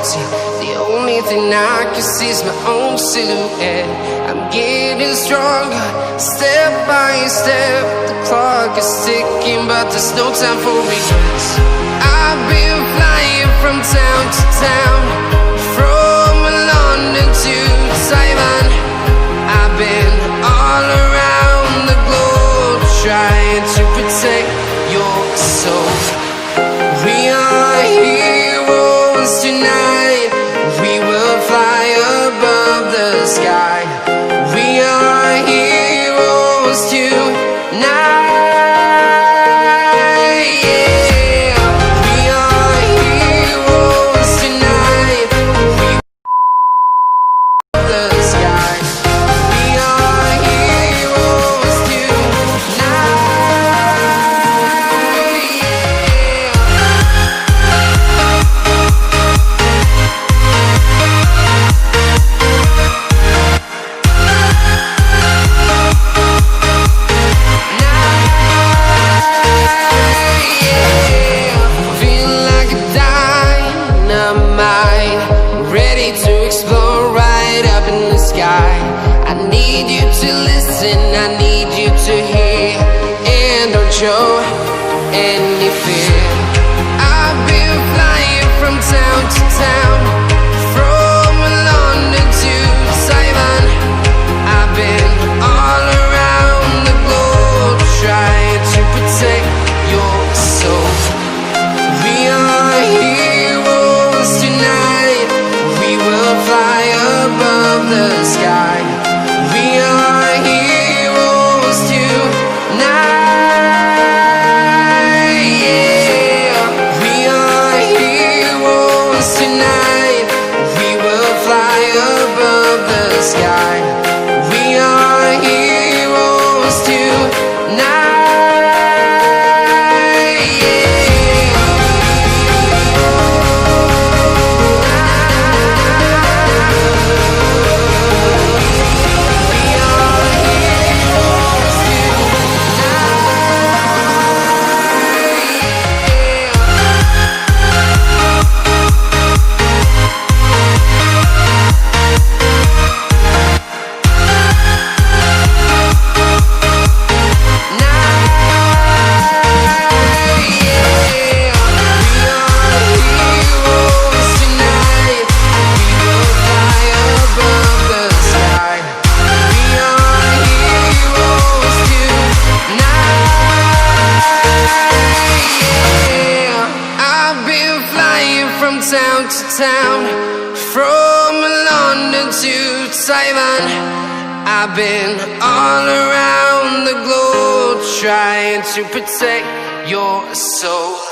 empty. The only thing I can see is my own silhouette. I'm getting stronger, step by step. The clock is ticking, but there's no time for regrets. I've been flying from town to town, from London to Taiwan. I've been all around the globe, trying to protect your soul. We are heroes tonight. We will fly above the sky. We are heroes tonight. Show any fear. I've been flying from town to town, from London to Taiwan. I've been all around the globe, trying to protect your soul. We are heroes tonight. We will fly above the sky. We are heroes tonight. Town to town, from London to Taiwan. I've been all around the globe, trying to protect your soul.